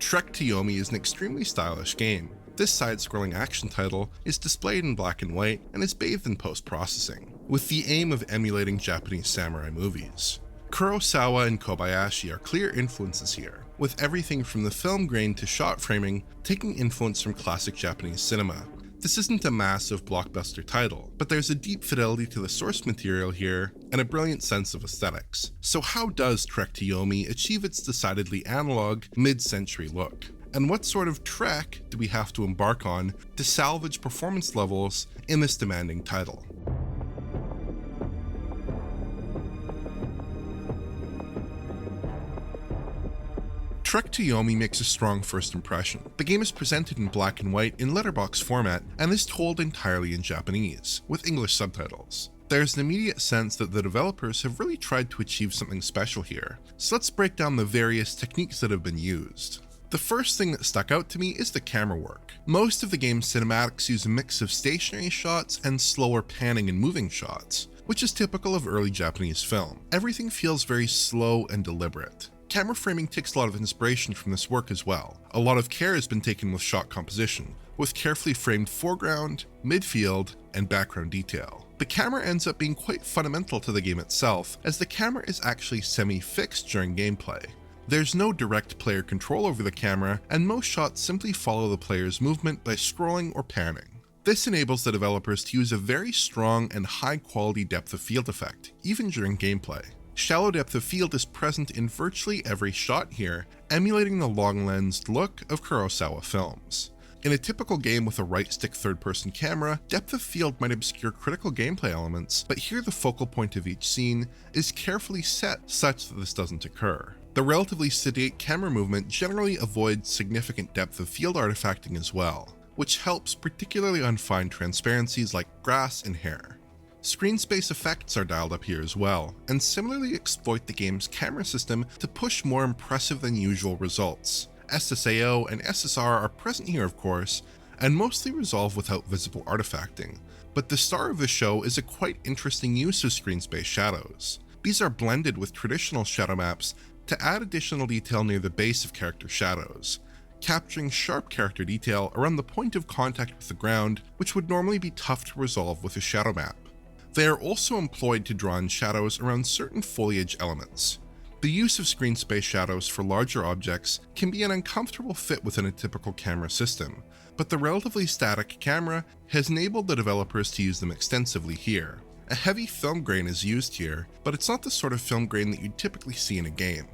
Trek to Yomi is an extremely stylish game. This side-scrolling action title is displayed in black and white and is bathed in post-processing, with the aim of emulating Japanese samurai movies. Kurosawa and Kobayashi are clear influences here, with everything from the film grain to shot framing taking influence from classic Japanese cinema. This isn't a massive blockbuster title, but there's a deep fidelity to the source material here and a brilliant sense of aesthetics. So how does Trek to Yomi achieve its decidedly analog, mid-century look? And what sort of trek do we have to embark on to salvage performance levels in this demanding title? Trek to Yomi makes a strong first impression. The game is presented in black and white in letterbox format and is told entirely in Japanese, with English subtitles. There's an immediate sense that the developers have really tried to achieve something special here, so let's break down the various techniques that have been used. The first thing that stuck out to me is the camera work. Most of the game's cinematics use a mix of stationary shots and slower panning and moving shots, which is typical of early Japanese film. Everything feels very slow and deliberate. Camera framing takes a lot of inspiration from this work as well. A lot of care has been taken with shot composition, with carefully framed foreground, midfield, and background detail. The camera ends up being quite fundamental to the game itself, as the camera is actually semi-fixed during gameplay. There's no direct player control over the camera, and most shots simply follow the player's movement by scrolling or panning. This enables the developers to use a very strong and high-quality depth of field effect, even during gameplay. Shallow depth of field is present in virtually every shot here, emulating the long-lensed look of Kurosawa films. In a typical game with a right-stick third-person camera, depth of field might obscure critical gameplay elements, but here the focal point of each scene is carefully set such that this doesn't occur. The relatively sedate camera movement generally avoids significant depth of field artifacting as well, which helps particularly on fine transparencies like grass and hair. Screen space effects are dialed up here as well, and similarly exploit the game's camera system to push more impressive than usual results. SSAO and SSR are present here of course, and mostly resolve without visible artifacting, but the star of the show is a quite interesting use of screen space shadows. These are blended with traditional shadow maps to add additional detail near the base of character shadows, capturing sharp character detail around the point of contact with the ground, which would normally be tough to resolve with a shadow map. They are also employed to draw in shadows around certain foliage elements. The use of screen space shadows for larger objects can be an uncomfortable fit within a typical camera system, but the relatively static camera has enabled the developers to use them extensively here. A heavy film grain is used here, but it's not the sort of film grain that you'd typically see in a game.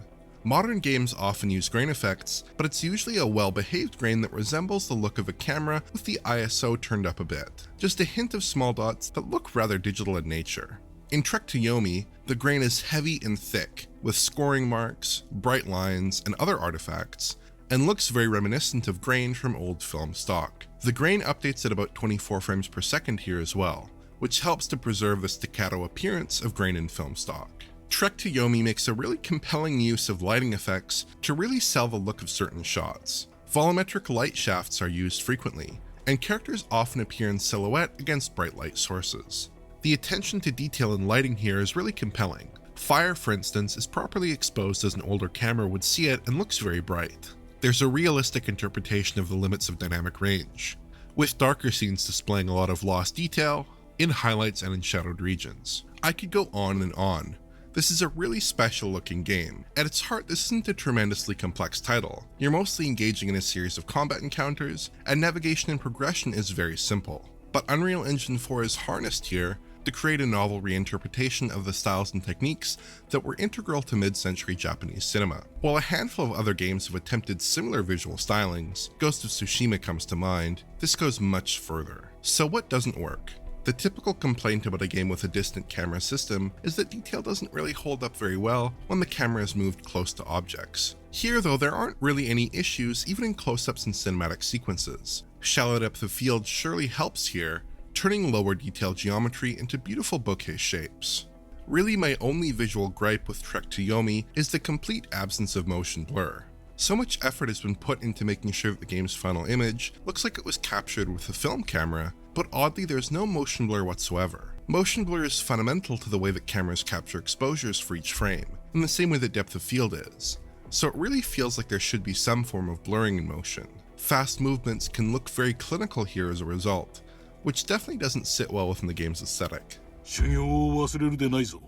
Modern games often use grain effects, but it's usually a well-behaved grain that resembles the look of a camera with the ISO turned up a bit. Just a hint of small dots that look rather digital in nature. In Trek to Yomi, the grain is heavy and thick, with scoring marks, bright lines, and other artifacts, and looks very reminiscent of grain from old film stock. The grain updates at about 24 frames per second here as well, which helps to preserve the staccato appearance of grain in film stock. Trek to Yomi makes a really compelling use of lighting effects to really sell the look of certain shots. Volumetric light shafts are used frequently, and characters often appear in silhouette against bright light sources. The attention to detail in lighting here is really compelling. Fire, for instance, is properly exposed as an older camera would see it and looks very bright. There's a realistic interpretation of the limits of dynamic range, with darker scenes displaying a lot of lost detail in highlights and in shadowed regions. I could go on and on. This is a really special looking game. At its heart, this isn't a tremendously complex title. You're mostly engaging in a series of combat encounters, and navigation and progression is very simple. But Unreal Engine 4 is harnessed here to create a novel reinterpretation of the styles and techniques that were integral to mid-century Japanese cinema. While a handful of other games have attempted similar visual stylings, Ghost of Tsushima comes to mind, this goes much further. So what doesn't work? The typical complaint about a game with a distant camera system is that detail doesn't really hold up very well when the camera is moved close to objects. Here though, there aren't really any issues even in close-ups and cinematic sequences. Shallow depth of field surely helps here, turning lower detail geometry into beautiful bokeh shapes. Really my only visual gripe with Trek to Yomi is the complete absence of motion blur. So much effort has been put into making sure that the game's final image looks like it was captured with a film camera, but oddly there's no motion blur whatsoever. Motion blur is fundamental to the way that cameras capture exposures for each frame, in the same way that depth of field is. so it really feels like there should be some form of blurring in motion. Fast movements can look very clinical here as a result, which definitely doesn't sit well within the game's aesthetic. 修行を忘れるでないぞ。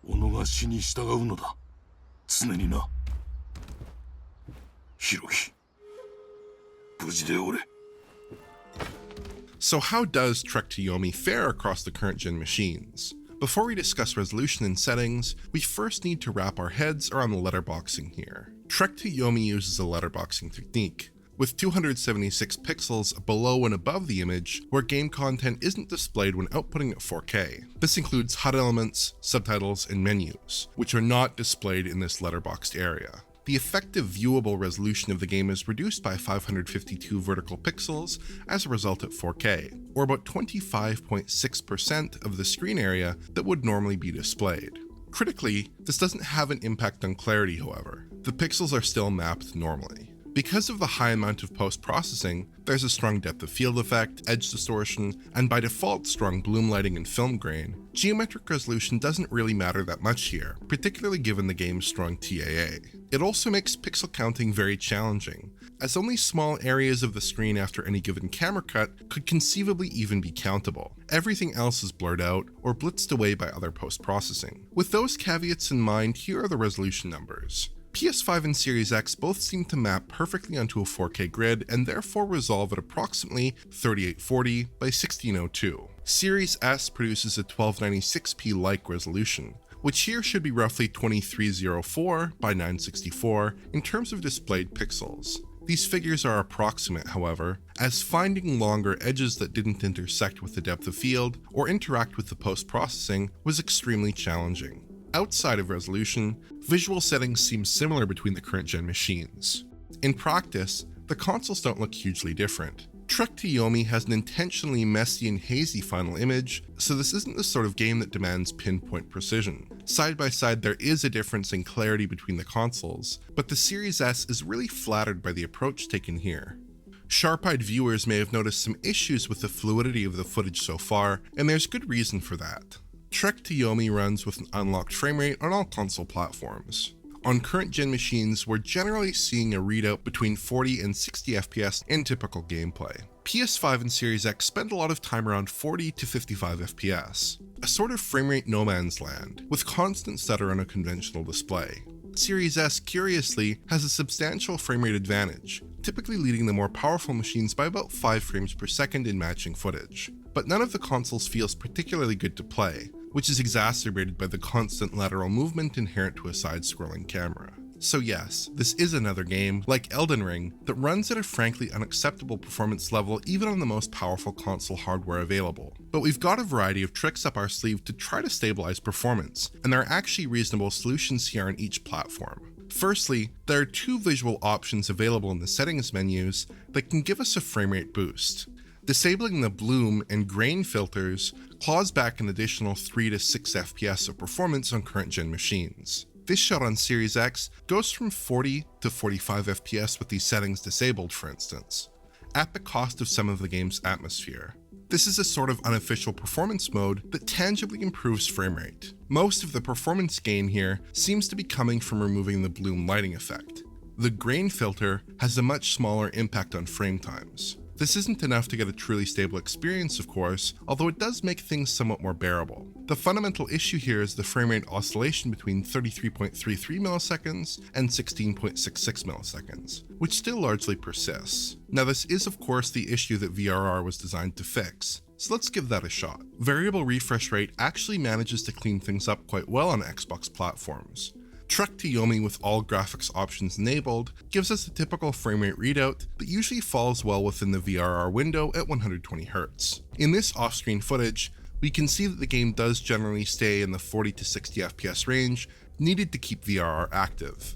己が死に従うのだ。常にな。ひろき、無事でおれ。 So how does Trek to Yomi fare across the current gen machines? Before we discuss resolution and settings, we first need to wrap our heads around the letterboxing here. Trek to Yomi uses a letterboxing technique, with 276 pixels below and above the image where game content isn't displayed when outputting at 4K. This includes HUD elements, subtitles, and menus, which are not displayed in this letterboxed area. The effective viewable resolution of the game is reduced by 552 vertical pixels as a result at 4K, or about 25.6% of the screen area that would normally be displayed. Critically, this doesn't have an impact on clarity, however. The pixels are still mapped normally. Because of the high amount of post-processing, there's a strong depth of field effect, edge distortion, and by default strong bloom lighting and film grain. Geometric resolution doesn't really matter that much here, particularly given the game's strong TAA. It also makes pixel counting very challenging, as only small areas of the screen after any given camera cut could conceivably even be countable. Everything else is blurred out or blitzed away by other post-processing. With those caveats in mind, here are the resolution numbers. PS5 and Series X both seem to map perfectly onto a 4K grid and therefore resolve at approximately 3840 by 1602. Series S produces a 1296p-like resolution, which here should be roughly 2304 by 964 in terms of displayed pixels. These figures are approximate, however, as finding longer edges that didn't intersect with the depth of field or interact with the post-processing was extremely challenging. Outside of resolution, visual settings seem similar between the current gen machines. In practice, the consoles don't look hugely different. Trek to Yomi has an intentionally messy and hazy final image, so this isn't the sort of game that demands pinpoint precision. Side by side, there is a difference in clarity between the consoles, but the Series S is really flattered by the approach taken here. Sharp-eyed viewers may have noticed some issues with the fluidity of the footage so far, and there's good reason for that. Trek to Yomi runs with an unlocked framerate on all console platforms. On current gen machines, we're generally seeing a readout between 40 and 60 FPS in typical gameplay. PS5 and Series X spend a lot of time around 40 to 55 FPS, a sort of framerate no man's land, with constant stutter on a conventional display. Series S, curiously, has a substantial framerate advantage, typically leading the more powerful machines by about 5 frames per second in matching footage. But none of the consoles feels particularly good to play, which is exacerbated by the constant lateral movement inherent to a side-scrolling camera. So yes, this is another game, like Elden Ring, that runs at a frankly unacceptable performance level even on the most powerful console hardware available. But we've got a variety of tricks up our sleeve to try to stabilize performance, and there are actually reasonable solutions here on each platform. Firstly, there are 2 visual options available in the settings menus that can give us a framerate boost. Disabling the bloom and grain filters claws back an additional 3 to 6 FPS of performance on current gen machines. This shot on Series X goes from 40 to 45 FPS with these settings disabled, for instance, at the cost of some of the game's atmosphere. This is a sort of unofficial performance mode that tangibly improves framerate. Most of the performance gain here seems to be coming from removing the bloom lighting effect. The grain filter has a much smaller impact on frame times. This isn't enough to get a truly stable experience, of course, although it does make things somewhat more bearable. The fundamental issue here is the framerate oscillation between 33.33 milliseconds and 16.66 milliseconds, which still largely persists. Now this is of course the issue that VRR was designed to fix, so let's give that a shot. Variable refresh rate actually manages to clean things up quite well on Xbox platforms. Trek to Yomi with all graphics options enabled gives us a typical framerate readout that usually falls well within the VRR window at 120Hz. In this off-screen footage, we can see that the game does generally stay in the 40 to 60 FPS range needed to keep VRR active.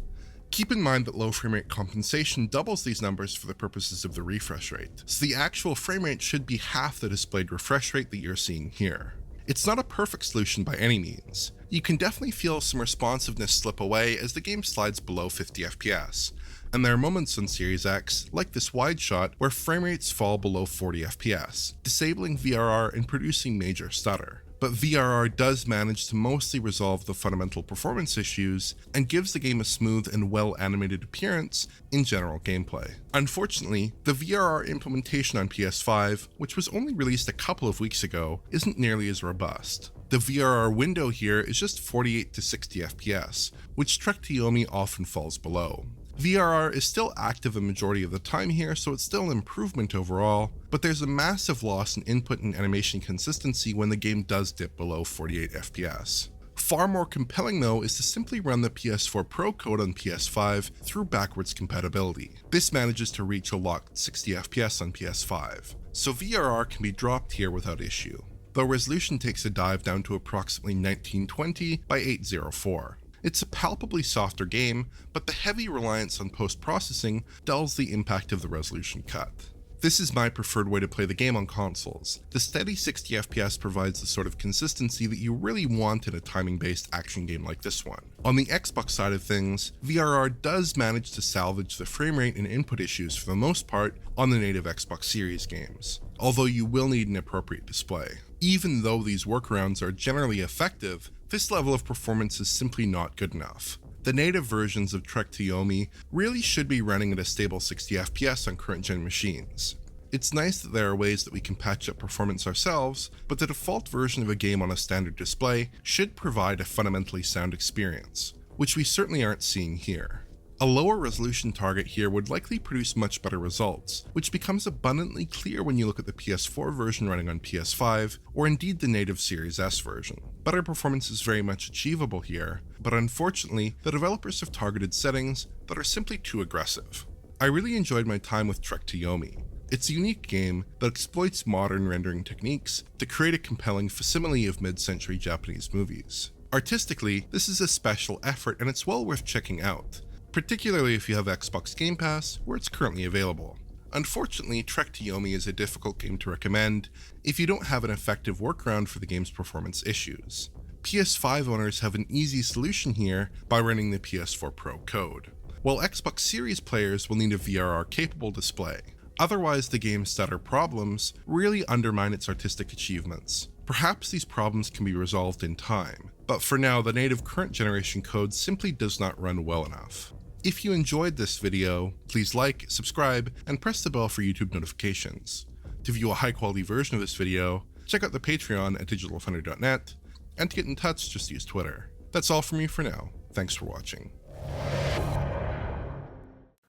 Keep in mind that low framerate compensation doubles these numbers for the purposes of the refresh rate, so the actual framerate should be half the displayed refresh rate that you're seeing here. It's not a perfect solution by any means. You can definitely feel some responsiveness slip away as the game slides below 50 FPS, and there are moments on Series X, like this wide shot, where frame rates fall below 40 FPS, disabling VRR and producing major stutter. but VRR does manage to mostly resolve the fundamental performance issues and gives the game a smooth and well-animated appearance in general gameplay. Unfortunately, the VRR implementation on PS5, which was only released a couple of weeks ago, isn't nearly as robust. The VRR window here is just 48 to 60 FPS, which Trek to Yomi often falls below. VRR is still active a majority of the time here, so it's still an improvement overall, but there's a massive loss in input and animation consistency when the game does dip below 48 FPS. Far more compelling though is to simply run the PS4 Pro code on PS5 through backwards compatibility. This manages to reach a locked 60 FPS on PS5, so VRR can be dropped here without issue, though resolution takes a dive down to approximately 1920 by 804. It's a palpably softer game, but the heavy reliance on post-processing dulls the impact of the resolution cut. This is my preferred way to play the game on consoles. The steady 60 FPS provides the sort of consistency that you really want in a timing-based action game like this one. On the Xbox side of things, VRR does manage to salvage the frame rate and input issues for the most part on the native Xbox Series games, although you will need an appropriate display. Even though these workarounds are generally effective, this level of performance is simply not good enough. The native versions of Trek to Yomi really should be running at a stable 60 FPS on current-gen machines. It's nice that there are ways that we can patch up performance ourselves, but the default version of a game on a standard display should provide a fundamentally sound experience, which we certainly aren't seeing here. A lower resolution target here would likely produce much better results, which becomes abundantly clear when you look at the PS4 version running on PS5, or indeed the native Series S version. Better performance is very much achievable here, but unfortunately, the developers have targeted settings that are simply too aggressive. I really enjoyed my time with Trek to Yomi. It's a unique game that exploits modern rendering techniques to create a compelling facsimile of mid-century Japanese movies. Artistically, this is a special effort and it's well worth checking out, particularly if you have Xbox Game Pass, where it's currently available. Unfortunately, Trek to Yomi is a difficult game to recommend if you don't have an effective workaround for the game's performance issues. PS5 owners have an easy solution here by running the PS4 Pro code, while Xbox Series players will need a VRR-capable display. Otherwise, the game's stutter problems really undermine its artistic achievements. Perhaps these problems can be resolved in time, but for now, the native current generation code simply does not run well enough. If you enjoyed this video, please like, subscribe, and press the bell for YouTube notifications. To view a high-quality version of this video, check out the Patreon at digitalfoundry.net, and to get in touch, just use Twitter. That's all from me for now. Thanks for watching.